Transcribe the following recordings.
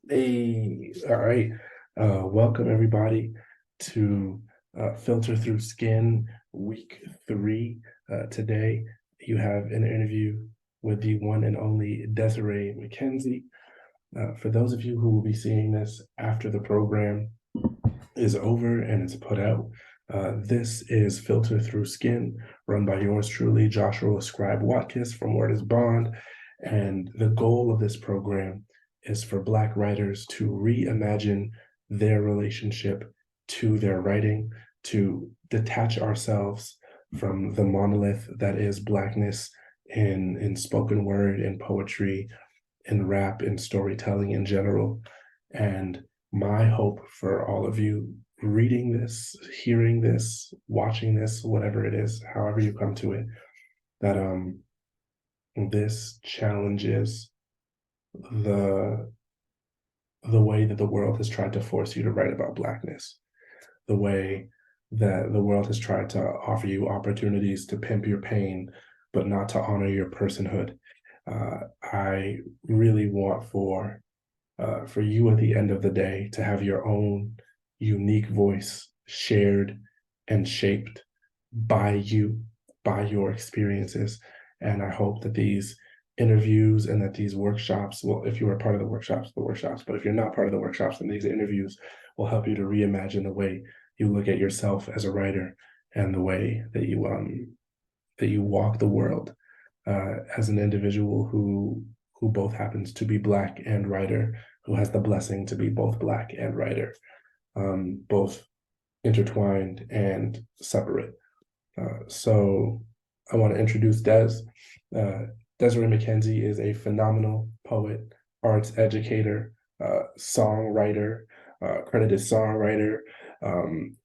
Hey, all right. Welcome everybody to Filter Through Skin Week 3. Today, you have an interview with the one and only Desiree Mckenzie. For those of you who will be seeing this after the program is over and it's put out, this is Filter Through Skin, run by yours truly, Joshua Scribe Watkins from Word is Bond. And the goal of this program is for Black writers to reimagine their relationship to their writing, to detach ourselves from the monolith that is Blackness in spoken word, in poetry, in rap, in storytelling in general. And my hope for all of you reading this, hearing this, watching this, whatever it is, however you come to it, that this challenges the the way that the world has tried to force you to write about Blackness, the way that the world has tried to offer you opportunities to pimp your pain, but not to honor your personhood. I really want for you at the end of the day to have your own unique voice shared and shaped by you, by your experiences. And I hope that these interviews and that these workshops, well, if you are part of the workshops, but if you're not part of the workshops, then these interviews will help you to reimagine the way you look at yourself as a writer and the way that you walk the world as an individual who both happens to be Black and writer, who has the blessing to be both Black and writer, both intertwined and separate. So I want to introduce Des. Desiree Mckenzie is a phenomenal poet, arts educator, songwriter, credited songwriter, um,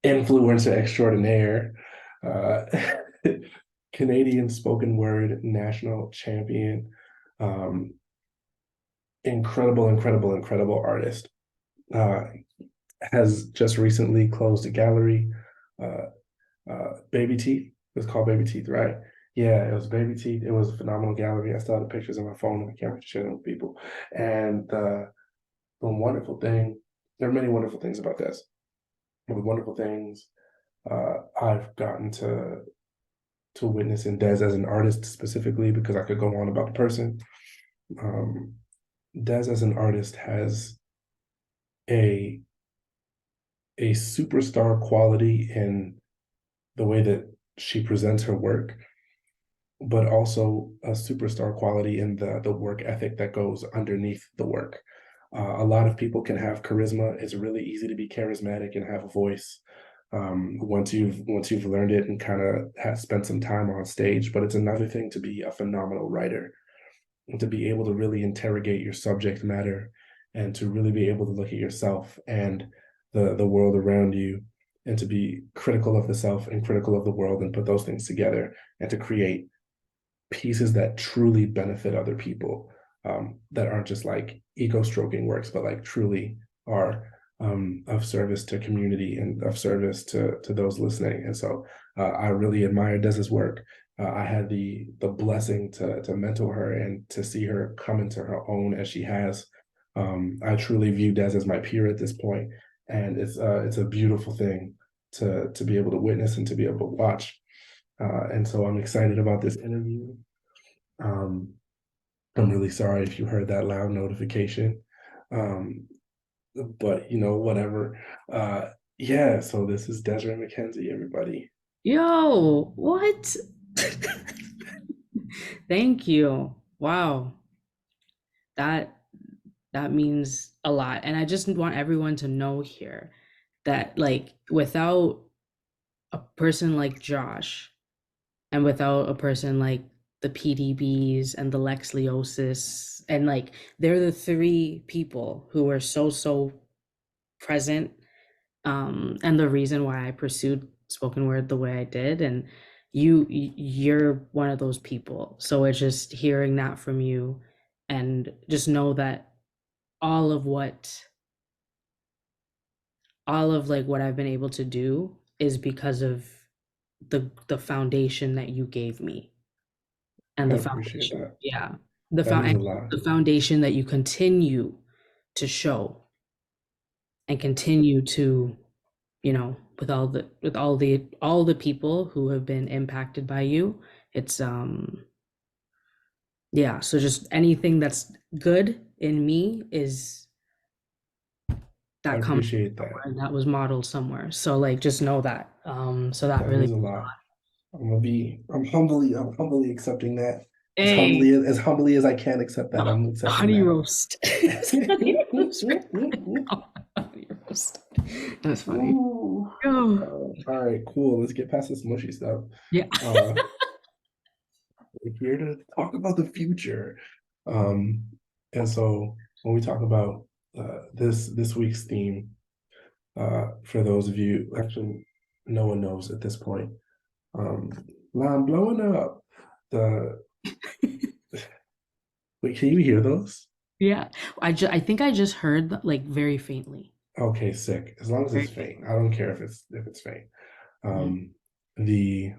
influencer extraordinaire, uh, Canadian spoken word national champion, um, incredible artist. Uh, has just recently closed a gallery. Uh, Baby Teeth. It was called Baby Teeth, right? Yeah, it was Baby Teeth. It was a phenomenal gallery. I still have the pictures on my phone. I can't wait to share them with people. And the wonderful thing, there are many wonderful things about this. But the wonderful things I've gotten to witness in Des as an artist specifically, because I could go on about the person. Um, Des as an artist has a a superstar quality in the way that she presents her work, but also a superstar quality in the work ethic that goes underneath the work. A lot of people can have charisma. It's really easy to be charismatic and have a voice once you've learned it and kind of have spent some time on stage. But it's another thing to be a phenomenal writer and to be able to really interrogate your subject matter and to really be able to look at yourself and the world around you and to be critical of the self and critical of the world and put those things together and to create pieces that truly benefit other people, that aren't just like ego stroking works, but like truly are of service to community and of service to those listening. And so I really admire Des's work. I had the blessing to mentor her and to see her come into her own as she has. I truly view Des as my peer at this point, and it's a beautiful thing to be able to witness and to be able to watch. And so I'm excited about this interview. Um, I'm really sorry if you heard that loud notification. Um, but whatever. Yeah, so this is Desiree Mckenzie, everybody. Yo, what? Thank you. Wow. That that means a lot. And I just want everyone to know here that like without a person like Josh and without a person like the PDBs and the Lex Leosis and like they're the three people who were so present, and the reason why I pursued spoken word the way I did. And you're one of those people. So it's just hearing that from you and just know that all of what all of like what I've been able to do is because of the foundation that you gave me and I the appreciate foundation, that. yeah, That means and a lot. the foundation that you continue to show and continue to, with all the people who have been impacted by you. It's yeah, so just anything that's good in me is I that comes from appreciate that. somewhere, that was modeled somewhere. So like just know that. So that That really, means a lot. I'm humbly accepting that. hey, As humbly as I can accept that, I'm accepting honey that. roast. Honey roast. Honey roast. That's funny. Ooh. Oh, All right, cool. Let's get past this mushy stuff. yeah. Uh, we're here to talk about the future. Um, and so when we talk about this week's theme, for those of you, actually, no one knows at this point. Um, I'm blowing up. The Wait, can you hear those? Yeah. I think I just heard like very faintly. Okay, sick. As long as Very it's faint, faintly. I don't care if it's faint. Mhm. Um, the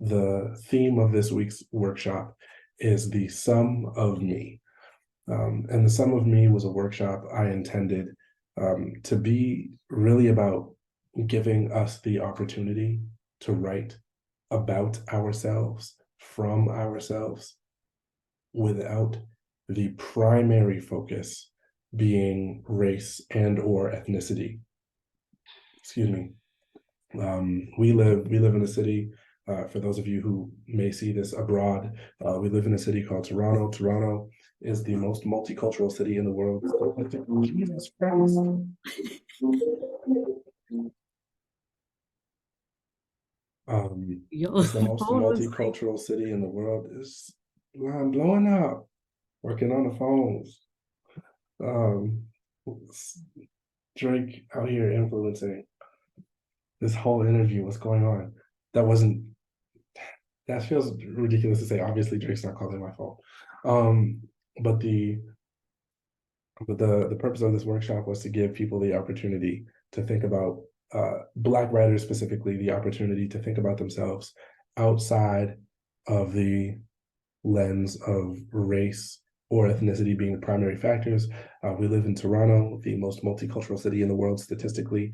the theme of this week's workshop is the sum of me. And the sum of me was a workshop I intended to be really about giving us the opportunity to write about ourselves, from ourselves, without the primary focus being race and or ethnicity. Excuse me. We live in a city. For those of you who may see this abroad, we live in a city called Toronto. Toronto is the most multicultural city in the world. Jesus Christ. Yo, It's the most phone was like, multicultural city in the world. I'm blowing up, working on the phones. Um, Drake out here influencing this whole interview. What's going on? That wasn't that feels ridiculous to say. Obviously, Drake's not calling my phone. Um, but the purpose of this workshop was to give people the opportunity to think about Black writers specifically, the opportunity to think about themselves outside of the lens of race or ethnicity being the primary factors. We live in Toronto, the most multicultural city in the world statistically,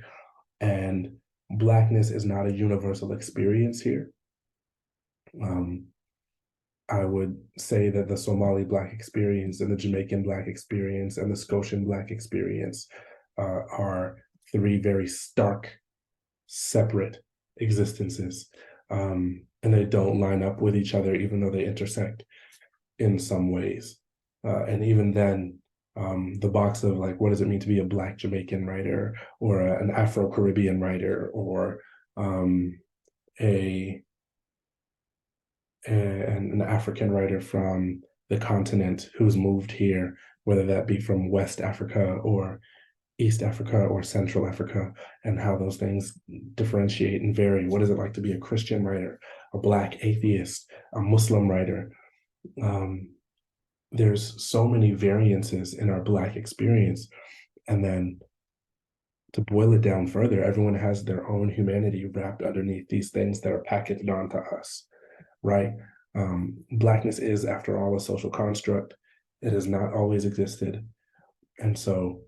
and Blackness is not a universal experience here. Um, I would say that the Somali Black experience and the Jamaican Black experience and the Scotian Black experience are three very stark, separate existences. And they don't line up with each other, even though they intersect in some ways. And even then, the box of like, what does it mean to be a Black Jamaican writer or an Afro Caribbean writer or um, a an African writer from the continent who's moved here, whether that be from West Africa or East Africa or Central Africa, and how those things differentiate and vary. What is it like to be a Christian writer, a Black atheist, a Muslim writer? Um, there's so many variances in our Black experience. And then to boil it down further, everyone has their own humanity wrapped underneath these things that are packaged onto us, right? Blackness is, after all, a social construct. It has not always existed. And so,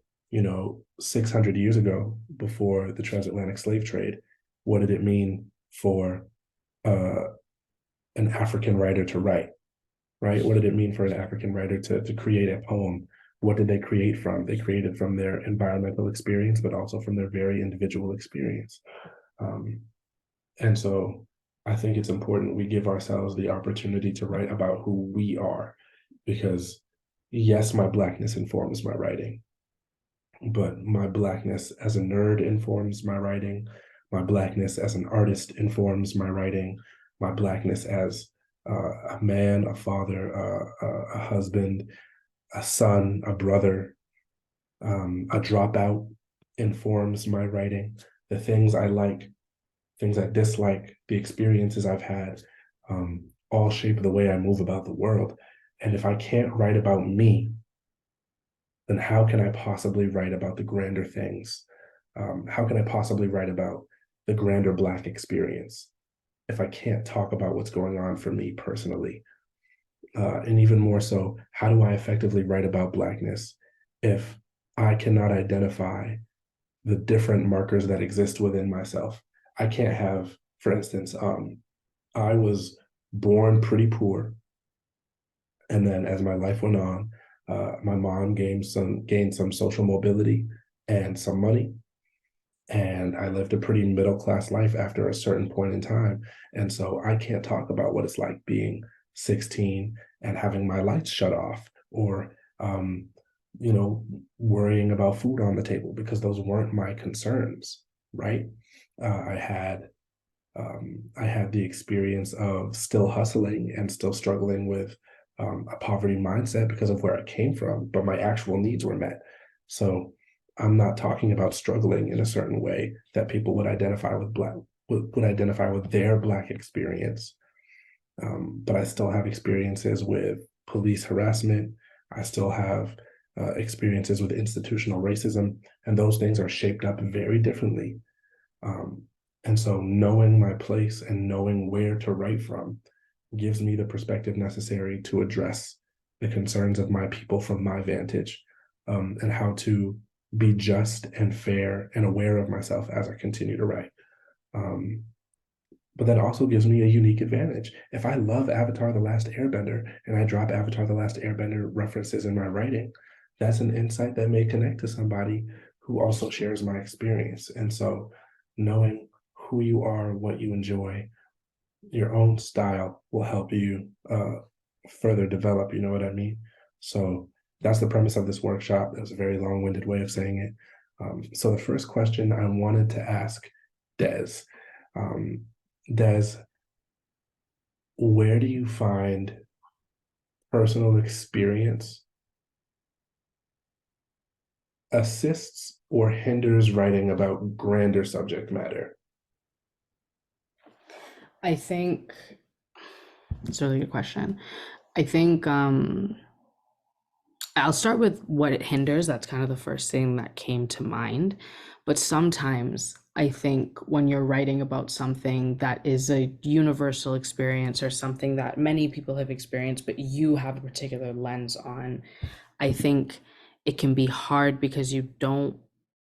600 years ago, before the transatlantic slave trade, what did it mean for uh, an African writer to write, right? What did it mean for an African writer to create a poem? What did they create from? They created from their environmental experience, but also from their very individual experience. Um, And so I think it's important we give ourselves the opportunity to write about who we are, because yes, my Blackness informs my writing, but my Blackness as a nerd informs my writing. My Blackness as an artist informs my writing. My Blackness as a man, a father, a husband, a son, a brother, a dropout informs my writing. The things I like, things I dislike, the experiences I've had, all shape the way I move about the world. And if I can't write about me, then how can I possibly write about the grander things? How can I possibly write about the grander Black experience if I can't talk about what's going on for me personally? and even more so, how do I effectively write about Blackness if I cannot identify the different markers that exist within myself? I can't have, for instance, I was born pretty poor, and then as my life went on, my mom gained some social mobility and some money, and I lived a pretty middle class life after a certain point in time. And so I can't talk about what it's like being 16 and having my lights shut off, or you know, worrying about food on the table, because those weren't my concerns, right? I had the experience of still hustling and still struggling with a poverty mindset because of where I came from, but my actual needs were met. So I'm not talking about struggling in a certain way that people would identify with would identify with their Black experience. But I still have experiences with police harassment. I still have experiences with institutional racism, and those things are shaped up very differently. Um, and so knowing my place and knowing where to write from gives me the perspective necessary to address the concerns of my people from my vantage, and how to be just and fair and aware of myself as I continue to write. Um, but that also gives me a unique advantage. If I love Avatar The Last Airbender and I drop Avatar The Last Airbender references in my writing, that's an insight that may connect to somebody who also shares my experience. And so knowing who you are, what you enjoy, your own style will help you further develop, you know what I mean? So that's the premise of this workshop. It was a very long-winded way of saying it. So the first question I wanted to ask Des, um, Des, where do you find personal experience assists or hinders writing about grander subject matter? I think it's a really good question. I think I'll start with what it hinders. That's kind of the first thing that came to mind. But sometimes I think when you're writing about something that is a universal experience or something that many people have experienced, but you have a particular lens on, I think it can be hard because you don't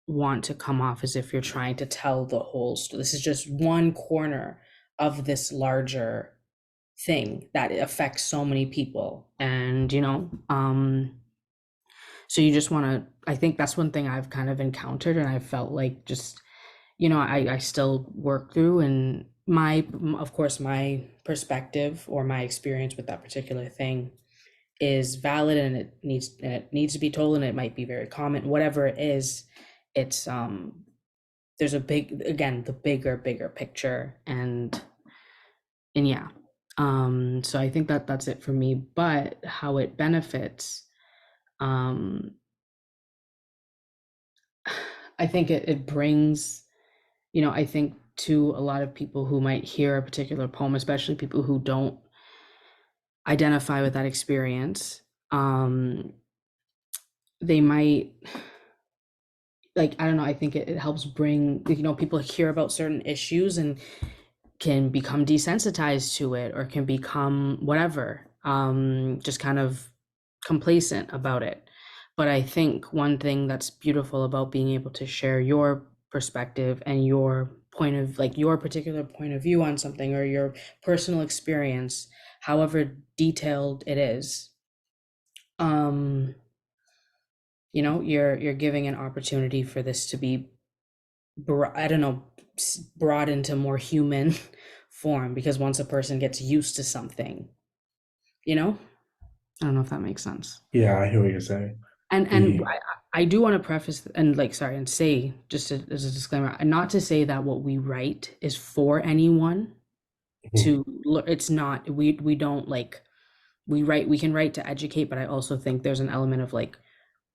want to come off as if you're trying to tell the whole story. This is just one corner of this larger thing that affects so many people. And, so you just want to, I think that's one thing I've kind of encountered and I felt like just, I still work through and of course, my perspective or my experience with that particular thing is valid and it needs to be told and it might be very common, whatever it is, it's, there's a big, again, the bigger picture and yeah. So I think that that's it for me, but how it benefits, um, I think it brings, I think to a lot of people who might hear a particular poem, especially people who don't identify with that experience, they might, like, I don't know, I think it helps bring, people hear about certain issues and can become desensitized to it or can become whatever, just kind of complacent about it. But I think one thing that's beautiful about being able to share your perspective and your point of, like, your particular point of view on something or your personal experience, however detailed it is, um, you're giving an opportunity for this to be, I don't know, brought into more human form, because once a person gets used to something, you know, I don't know if that makes sense. Yeah, I hear what you're saying. And The I do want to preface and, like, sorry, and say just as a disclaimer, not to say that what we write is for anyone to it's not, we don't, like, we can write to educate, but I also think there's an element of, like,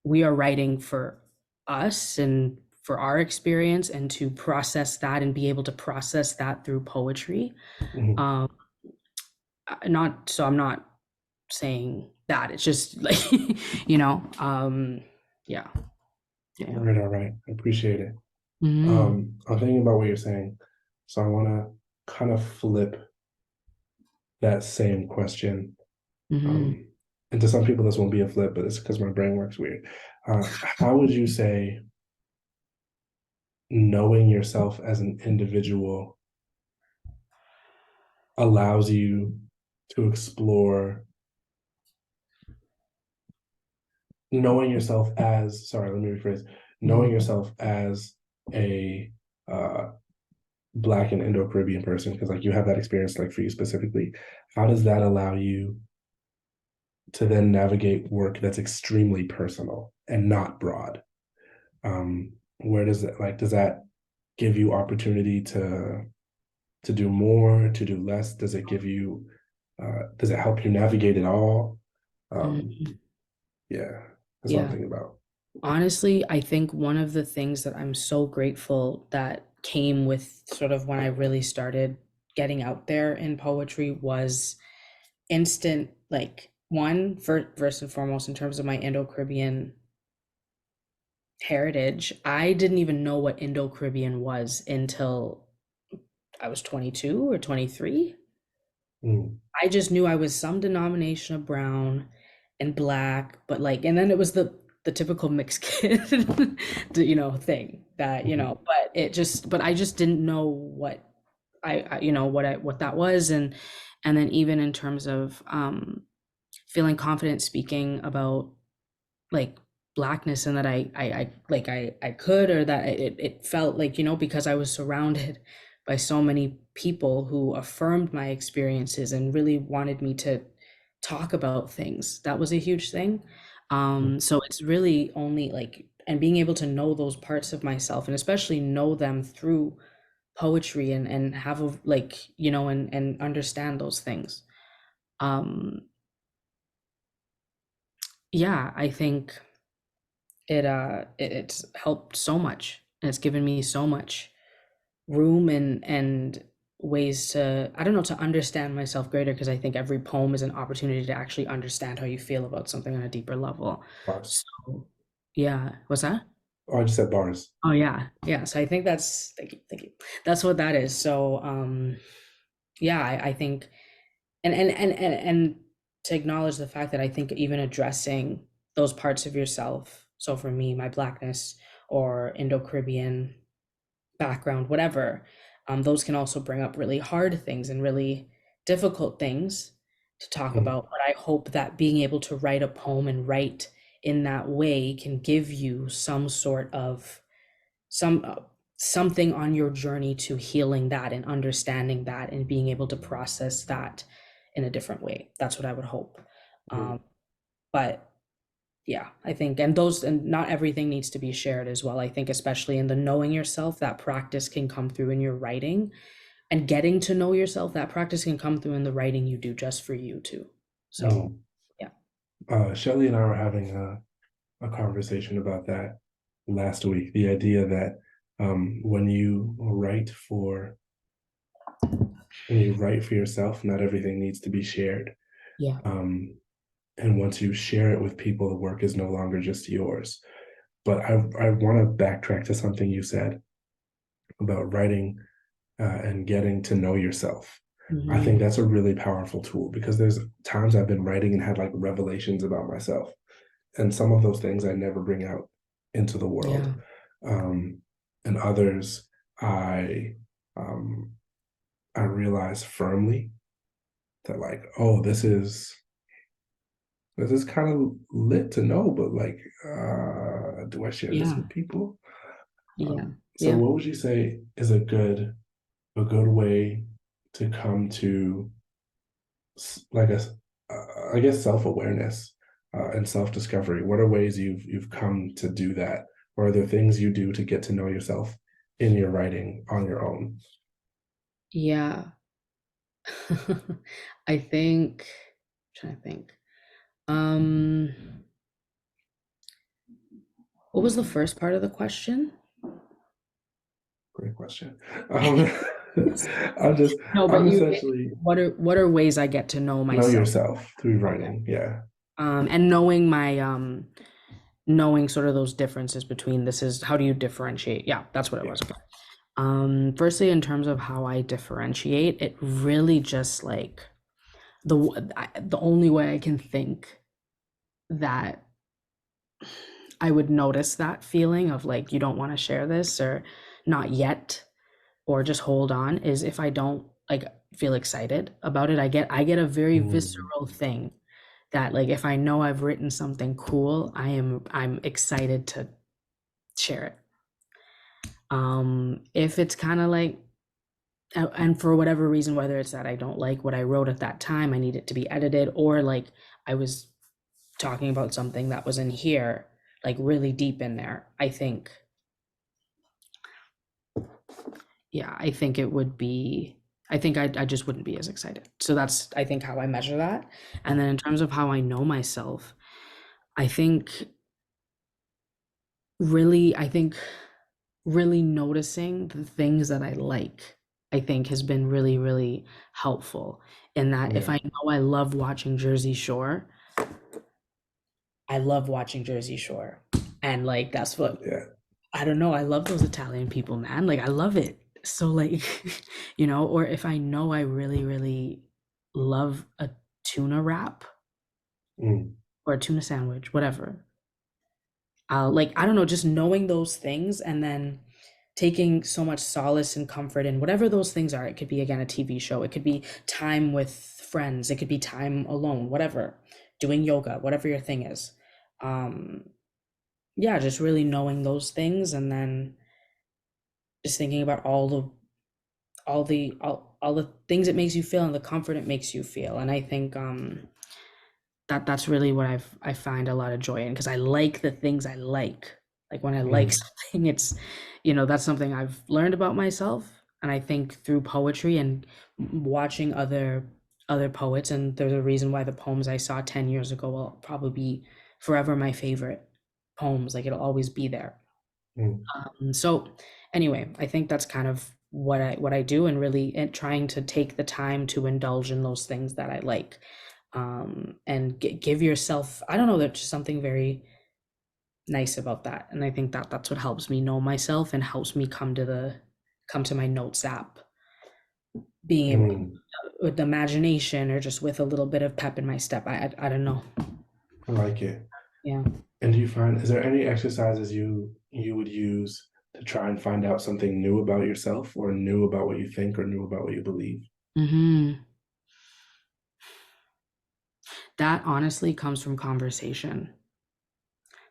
we are writing for us and for our experience and to process that and be able to process that through poetry. Um, not so I'm not saying that. It's just like, yeah, yeah. all right. I appreciate it. Hmm. I'm thinking about what you're saying. So I want to kind of flip that same question Hmm. Um, and to some people, this won't be a flip, but it's because my brain works weird. How would you say knowing yourself as an individual allows you to explore knowing yourself as, sorry, let me rephrase, knowing Hmm. yourself as a uh, Black and Indo-Caribbean person, because like you have that experience, like for you specifically, how does that allow you to then navigate work that's extremely personal and not broad? Where does it like does that give you opportunity to do more, to do less? Does it give you does it help you navigate it all? Um, Hmm. yeah, that's what I'm Yeah. thinking about. Honestly, I think one of the things that I'm so grateful that came with sort of when I really started getting out there in poetry was instant, like, one, first and foremost, in terms of my Indo-Caribbean heritage, I didn't even know what Indo-Caribbean was until I was 22 or 23. Mm, I just knew I was some denomination of brown and black, but like, and then it was the typical mixed kid, thing that, mhm, but but I just didn't know what what that was. And then even in terms of feeling confident speaking about like blackness, and that I could, or that it felt like, because I was surrounded by so many people who affirmed my experiences and really wanted me to talk about things. That was a huge thing. mm, So it's really only like, and being able to know those parts of myself, and especially know them through poetry, and have a like, and understand those things. um yeah, I think it's helped so much, and it's given me so much room and ways to, I don't know, to understand myself greater, because I think every poem is an opportunity to actually understand how you feel about something on a deeper level. bars. So yeah, what's that? Oh, I just said bars. Oh yeah, yeah. So I think that's, thank you. That's what that is. So yeah, I think, and to acknowledge the fact that I think even addressing those parts of yourself, so for me, my blackness or Indo-Caribbean background, whatever, those can also bring up really hard things and really difficult things to talk Mm, about. But I hope that being able to write a poem and write in that way can give you some sort of some something on your journey to healing that and understanding that and being able to process that in a different way. That's what I would hope. mm, um, but yeah, I think, and not everything needs to be shared as well. I think especially in the knowing yourself, that practice can come through in your writing, and getting to know yourself, that practice can come through in the writing you do just for you too. So mm. yeah. Shelly and I were having a conversation about that last week. The idea that when you write for when you write for yourself, not everything needs to be shared. Yeah. Um, and once you share it with people, the work is no longer just yours. But I want to backtrack to something you said about writing and getting to know yourself. I think Hmm. that's a really powerful tool because there's times I've been writing and had like revelations about myself, and some of those things I never bring out into the world, Yeah. um, and others I um, I realize firmly that like, oh, this is kind of lit to know, but like, do I share this Yeah. with people? Yeah. So Yeah. what would you say is a good way to come to like I guess self-awareness and self-discovery? What are ways you've come to do that? Or are there things you do to get to know yourself in your writing on your own? Yeah. I think, trying to think. Um, what was the first part of the question? Great question. Um, I'm just No, but I'm you, essentially what are ways I get to know know myself? yourself through Okay. writing. Yeah. And knowing knowing sort of those differences between, this is how do you differentiate? Yeah, that's what it Yeah. was. Okay. Firstly, in terms of how I differentiate, it really just like the only way I can think that I would notice that feeling of like you don't want to share this or not yet or just hold on is if I don't like feel excited about it. I get a very Mm, visceral thing that like if I know I've written something cool, I'm excited to share it. If it's kind of like and for whatever reason, whether it's that I don't like what I wrote at that time, I need it to be edited, or like I was talking about something that was in here, like really deep in there, I think, yeah, I think it would be, I just wouldn't be as excited. So that's, I think, how I measure that. And then in terms of how I know myself, I think I think really noticing the things that I think has been really, really helpful in that if yeah, I know I love watching Jersey Shore, I love watching Jersey Shore. And like that's what yeah. I don't know, I love those Italian people, man. Like I love it. So like, or if I know I really, really love a tuna wrap Mm, or a tuna sandwich, whatever. Like I don't know, just knowing those things and then taking so much solace and comfort in whatever those things are. It could be again a TV show, it could be time with friends, it could be time alone, whatever. Doing yoga, whatever your thing is. Um, yeah, just really knowing those things and then just thinking about all the things it makes you feel and the comfort it makes you feel. And I think that's really what I find a lot of joy in because I like the things I like. Like when I like mm, something, it's that's something I've learned about myself. And I think through poetry and watching other poets, and there's a reason why the poems I saw 10 years ago will probably be forever my favorite poems. Like it'll always be there. mm, So anyway, I think that's kind of what I do and really trying to take the time to indulge in those things that I like. And give yourself, I don't know, there's just something very nice about that. And I think that that's what helps me know myself and helps me come to my notes app, being able mm. with imagination or just with a little bit of pep in my step. I don't know. I like it. Yeah. And do you find, is there any exercises you would use to try and find out something new about yourself or new about what you think or new about what you believe? That honestly comes from conversation,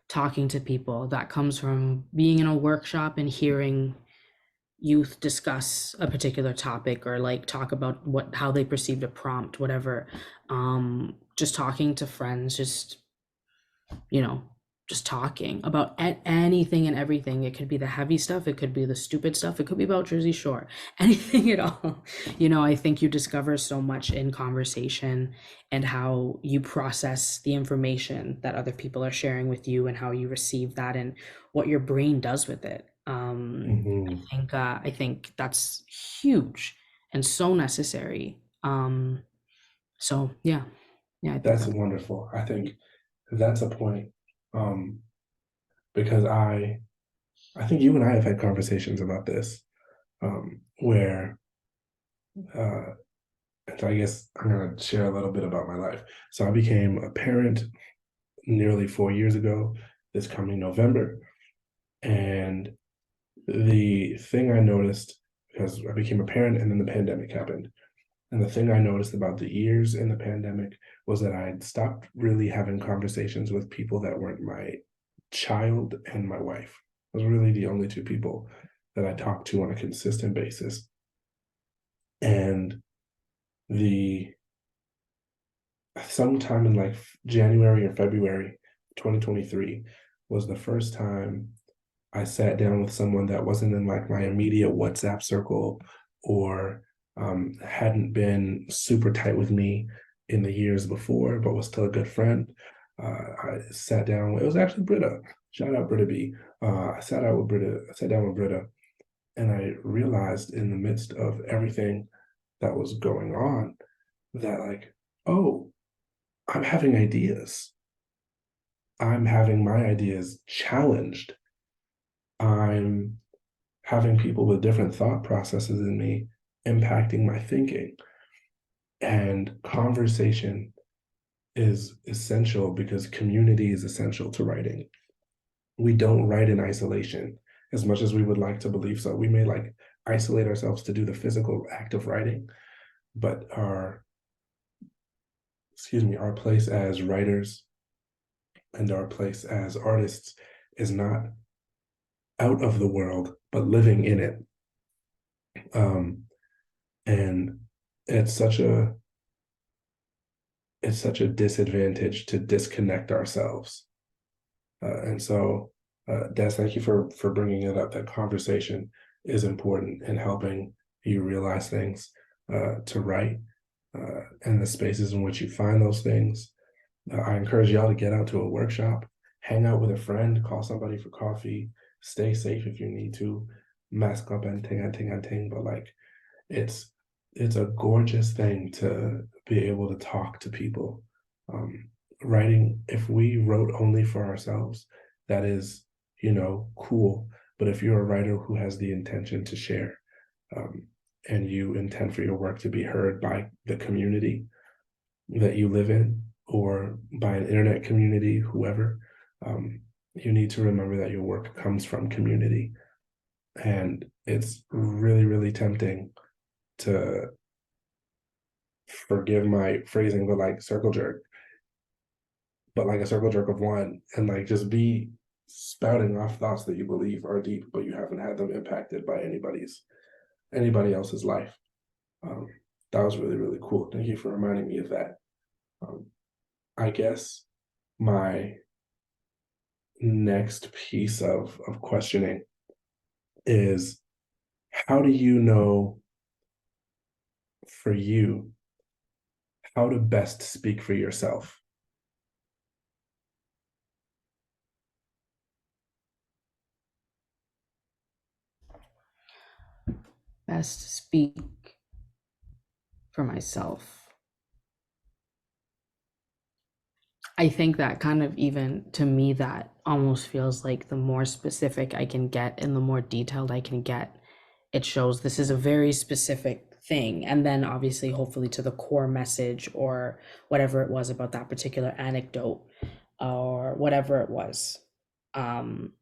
talking to people. That comes from being in a workshop and hearing youth discuss a particular topic or like talk about how they perceived a prompt, whatever. Just talking to friends, you know, just talking about anything and everything. It could be the heavy stuff, it could be the stupid stuff, it could be about Jersey Shore, anything at all. I think you discover so much in conversation and how you process the information that other people are sharing with you and how you receive that and what your brain does with it. Hmm. I think that's huge and so necessary. So yeah, I think That's that. wonderful. I think that's a point. Um, because I think you and I have had conversations about this, where uh and so I guess I'm gonna share a little bit about my life. So I became a parent nearly 4 years ago, this coming November. And the thing I noticed, because I became a parent and then the pandemic happened, and the thing I noticed about the years in the pandemic was that I had stopped really having conversations with people that weren't my child and my wife. Those were really the only two people that I talked to on a consistent basis. And the sometime in like January or February 2023 was the first time I sat down with someone that wasn't in like my immediate WhatsApp circle or hadn't been super tight with me in the years before, but was still a good friend. I sat down. It was actually Britta. Shout out Britta B. I sat down with Britta, and I realized in the midst of everything that was going on that like, oh, I'm having ideas. I'm having my ideas challenged. I'm having people with different thought processes than me impacting my thinking. And conversation is essential because community is essential to writing. We don't write in isolation as much as we would like to believe so. We may like isolate ourselves to do the physical act of writing, but our place as writers and our place as artists is not out of the world, but living in it. Um, and it's such a disadvantage to disconnect ourselves. And so, Des, thank you for bringing it up. That conversation is important in helping you realize things, to write, and the spaces in which you find those things. I encourage y'all to get out to a workshop, hang out with a friend, call somebody for coffee, stay safe if you need to, mask up and ting, but like it's a gorgeous thing to be able to talk to people. Um, Writing, if we wrote only for ourselves, that is, cool. But if you're a writer who has the intention to share, um, and you intend for your work to be heard by the community that you live in or by an internet community, whoever, you need to remember that your work comes from community. And it's really, really tempting to, forgive my phrasing, but like circle jerk, but like a circle jerk of one, and like just be spouting off thoughts that you believe are deep, but you haven't had them impacted by anybody else's life. Um, that was really, really cool. Thank you for reminding me of that. Um, I guess my next piece of questioning is, how do you know for you how to best speak for yourself? Best speak for myself. I think that kind of, even to me, that almost feels like the more specific I can get and the more detailed I can get, it shows this is a very specific thing. And then obviously, hopefully, to the core message or whatever it was about that particular anecdote or whatever it was, um,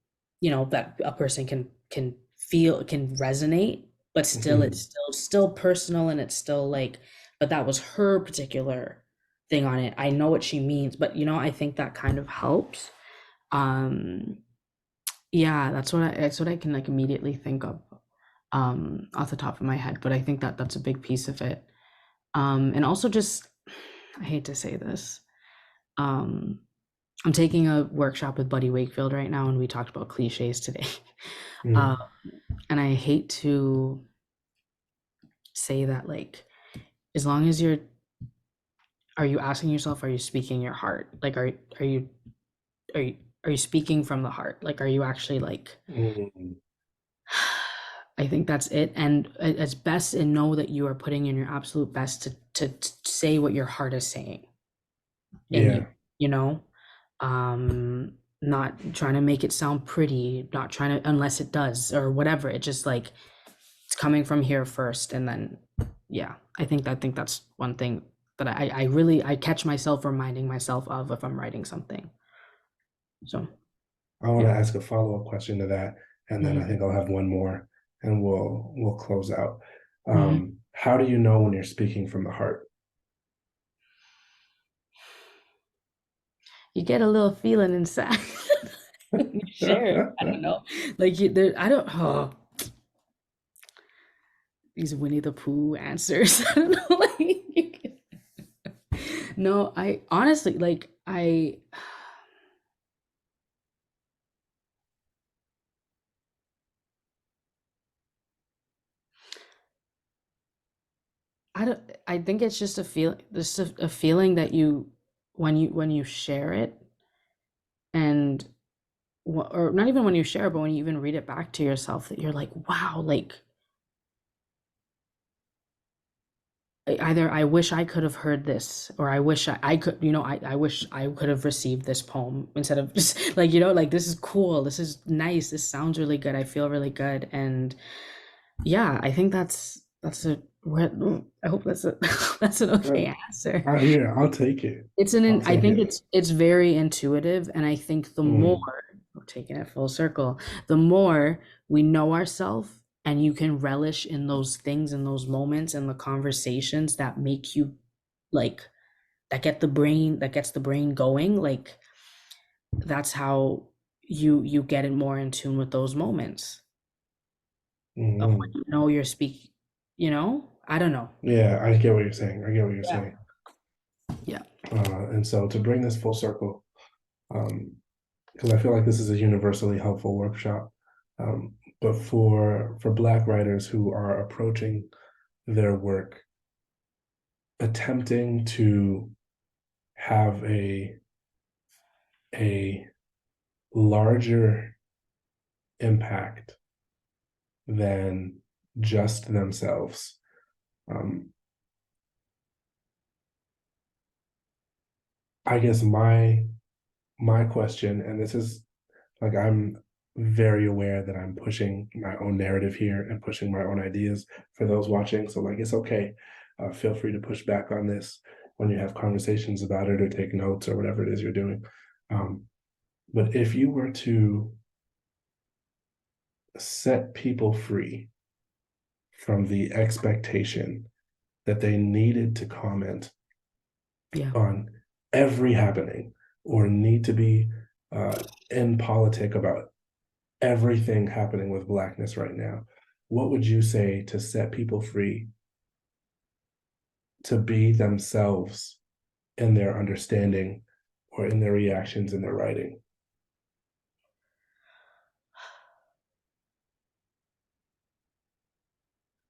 that a person can feel, can resonate, but still it's Mhm. still personal, and it's still like, but that was her particular thing on it. I know what she means, but I think that kind of helps. Um, yeah, that's what I can like immediately think of, off the top of my head. But I think that that's a big piece of it. And also just, I hate to say this, um, I'm taking a workshop with Buddy Wakefield right now, and we talked about cliches today. Um, Mm. and I hate to say that, like, as long as are you asking yourself, are you speaking your heart? Like, are you are you speaking from the heart? Like, are you actually like, Mm. I think that's it. And it's best, and know that you are putting in your absolute best to say what your heart is saying in you, Yeah. you know? Not trying to make it sound pretty, not trying to, unless it does or whatever. It just like, it's coming from here first. And then, yeah, I think that's one thing that I really, I catch myself reminding myself of if I'm writing something. So, I want to yeah. ask a follow-up question to that, and then I Mhm. think I'll have one more, and we'll close out. Mhm. How do you know when you're speaking from the heart? You get a little feeling inside when you share it. I don't know. Like I don't, oh, these Winnie the Pooh answers. I don't know. Like, no, I honestly, like, I don't, I think it's just a feel, just a feeling that when you share it, and or not even when you share, but when you even read it back to yourself, that you're like, wow, like, either I wish I could have heard this, or I wish I could, I wish I could have received this poem instead of just like, like, this is cool, this is nice, this sounds really good, I feel really good. And yeah, I think that's I hope that's a that's an Uh, okay answer. I'll take it. I'll I take think it. it's very intuitive, and I think the more, Mm, we're taking it full circle, the more we know ourselves, and you can relish in those things and those moments and the conversations that make you like that gets the brain going, like that's how you get it more in tune with those moments of when mm. you know you're speaking, I don't know. Yeah, I get what you're saying. I get what you're Yeah. saying. Yeah. And so to bring this full circle, because I feel like this is a universally helpful workshop, um, but for Black writers who are approaching their work, attempting to have a larger impact than just themselves. Um, I guess my question, and this is like I'm very aware that I'm pushing my own narrative here and pushing my own ideas for those watching. So like it's okay. Feel free to push back on this when you have conversations about it or take notes or whatever it is you're doing. Um, but if you were to set people free from the expectation that they needed to comment Yeah. on every happening or need to be in politic about everything happening with Blackness right now, what would you say to set people free to be themselves in their understanding or in their reactions in their writing?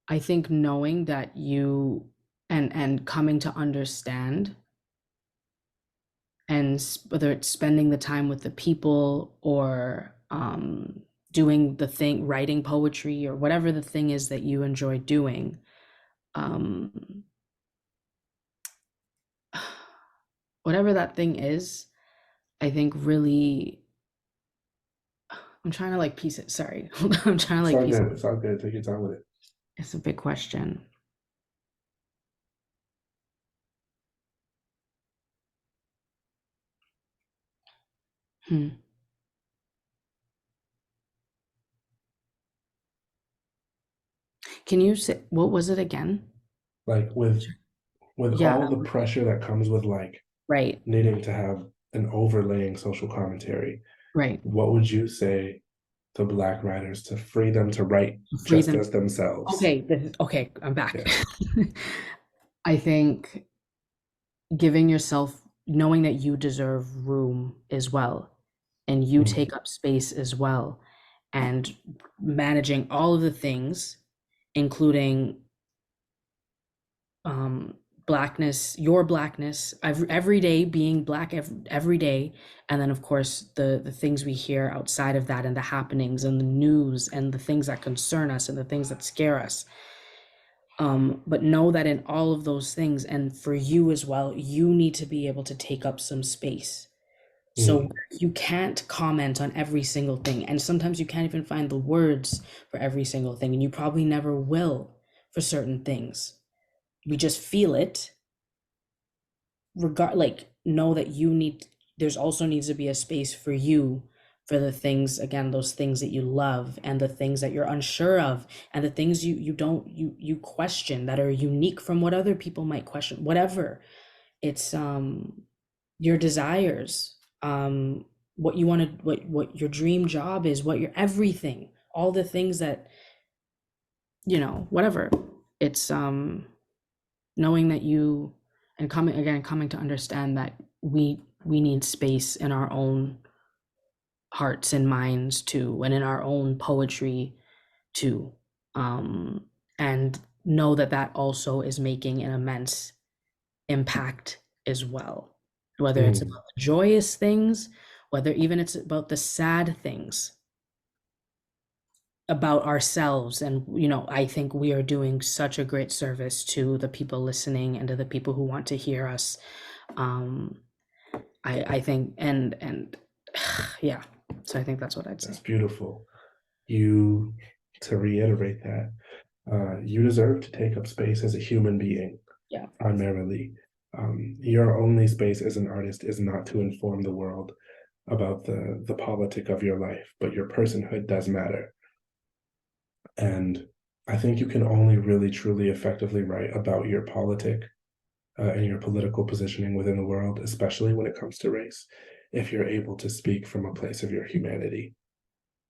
I think knowing that you and coming to understand, and whether it's spending the time with the people or doing the thing, writing poetry or whatever the thing is that you enjoy doing, um, whatever that thing is, I think really, I'm trying to like piece it. Sorry, I'm trying to It's like all piece it. good. It's all good. Take your time with it. It's a big question. Hmm. Can you say what was it again? Like with Yeah, all the pressure that comes with like right, needing to have an overlaying social commentary, right. what would you say to Black writers to free them to write Freeze just and as themselves? okay, okay, I'm back. Yeah. I think giving yourself, knowing that you deserve room as well, and you Mm, take up space as well, and managing all of the things, including um blackness, your blackness, every day being black every day, and then of course the things we hear outside of that, and the happenings and the news and the things that concern us and the things that scare us. But know that in all of those things, and for you as well, you need to be able to take up some space. So mm, you can't comment on every single thing, and sometimes you can't even find the words for every single thing, and you probably never will for certain things. We just feel it, regard like know that you need, there's also needs to be a space for you, for the things, again, those things that you love, and the things that you're unsure of, and the things you don't, you question, that are unique from what other people might question, whatever. It's your desires, what you want to, what your dream job is, what your everything, all the things that, whatever. It's knowing that you, and coming to understand that we need space in our own hearts and minds too, and in our own poetry too. um and know that that also is making an immense impact as well, whether it's mm, about the joyous things, whether even it's about the sad things about ourselves. And I think we are doing such a great service to the people listening and to the people who want to hear us. um I think, and yeah, so I think that's what I'd that's say. beautiful. You, to reiterate that, You deserve to take up space as a human being, Yeah. primarily. Your only space as an artist is not to inform the world about the politic of your life, but your personhood does matter. And I think you can only really truly effectively write about your politic and your political positioning within the world, especially when it comes to race, if you're able to speak from a place of your humanity.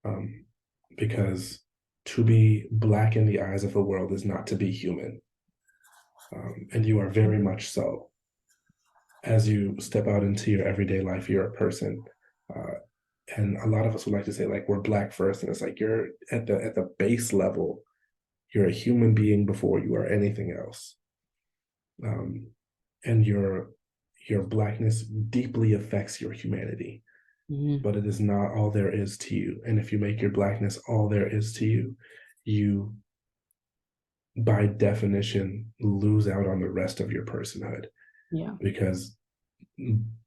Um, because to be Black in the eyes of the world is not to be human. And you are very much so. As you step out into your everyday life, you're a person. Uh, and a lot of us would like to say, like, we're Black first. And it's like you're at the base level, you're a human being before you are anything else. Um, and your Blackness deeply affects your humanity, Mm-hmm. but it is not all there is to you. And if you make your Blackness all there is to you, you by definition lose out on the rest of your personhood, Yeah. because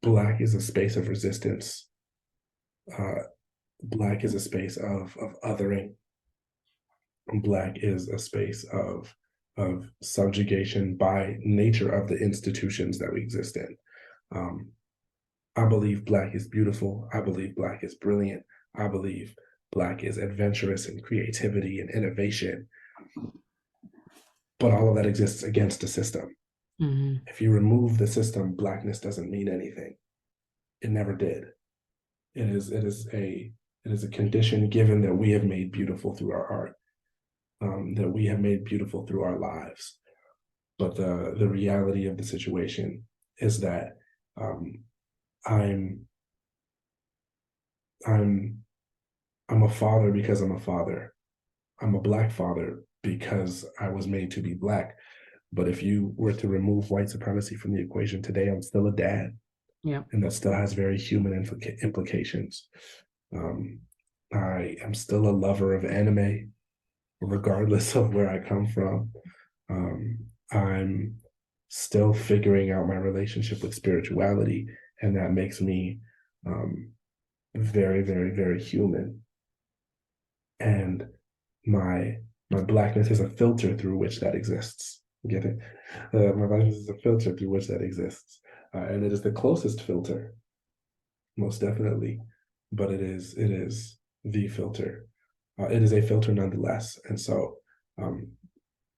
Black is a space of resistance. uh, Black is a space of othering. Black is a space of subjugation by nature of the institutions that we exist in. um, I believe Black is beautiful. I believe Black is brilliant. I believe Black is adventurous in creativity and innovation. But all of that exists against the system. Mm-hmm. If you remove the system, Blackness doesn't mean anything. It never did. It is a condition given that we have made beautiful through our art, that we have made beautiful through our lives. But the reality of the situation is that um, I'm I'm I'm a father because I'm a father. I'm a Black father because I was made to be Black. But if you were to remove white supremacy from the equation today, I'm still a dad, Yeah. and that still has very human implications. Um, I am still a lover of anime, regardless of where I come from. I'm still figuring out my relationship with spirituality, and that makes me um, very, very, very human. And my my Blackness is a filter through which that exists. Get it? My Blackness is a filter through which that exists, and it is the closest filter, most definitely. But it is the filter. It is a filter nonetheless, and so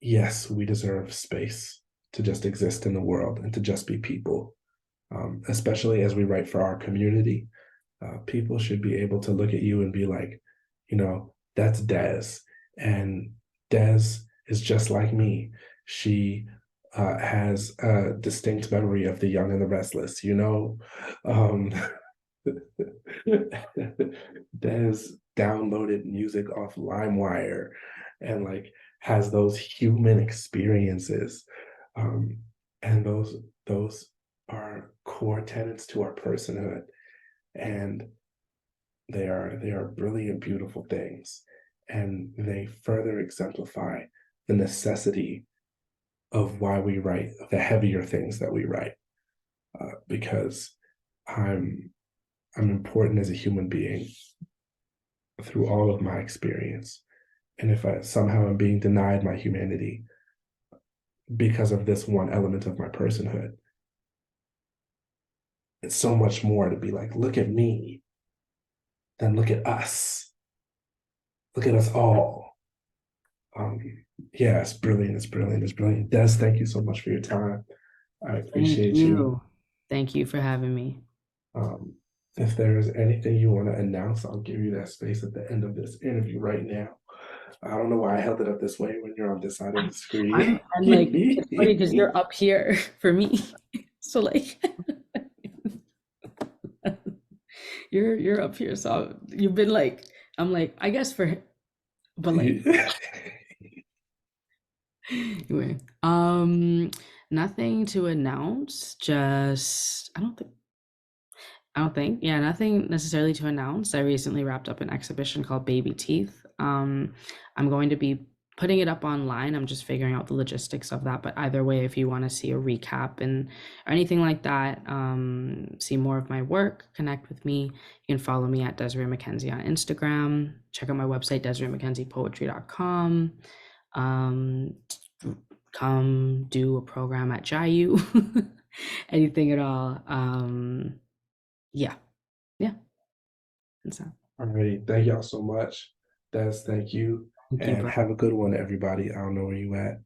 yes, we deserve space to just exist in the world and to just be people. Especially as we write for our community, people should be able to look at you and be like, that's Des, and Des is just like me. She has a distinct memory of the young and the restless. Um, Des downloaded music off LimeWire and like has those human experiences. Um, and those are core tenets to our personhood. And they are brilliant, beautiful things. And they further exemplify the necessity of why we write the heavier things that we write. Because I'm I'm important as a human being through all of my experience. And if I somehow am being denied my humanity because of this one element of my personhood, it's so much more to be like, look at me, then look at us, look at us all. Um, yeah, it's brilliant. It's brilliant. It's brilliant. Des, thank you so much for your time. I Thank appreciate you. you. Thank you for having me. Um, if there's anything you want to announce, I'll give you that space at the end of this interview right now. I don't know why I held it up this way when you're on this side of the screen. I'm like, it's funny because you're up here for me. So like you're up here. So you've been like, I'm like, I guess but like anyway. Nothing to announce. Just I don't think. Yeah, nothing necessarily to announce. I recently wrapped up an exhibition called Baby Teeth. I'm going to be putting it up online. I'm just figuring out the logistics of that. But either way, if you want to see a recap and or anything like that, see more of my work, connect with me. You can follow me at Desiree Mckenzie on Instagram. Check out my website, DesireeMcKenziePoetry.com. um, come do a program at Jayu, anything at all. Yeah, yeah, that's that. All right. Thank y'all so much. Thank you. Thank you, And bro. have a good one, everybody. I don't know where you at.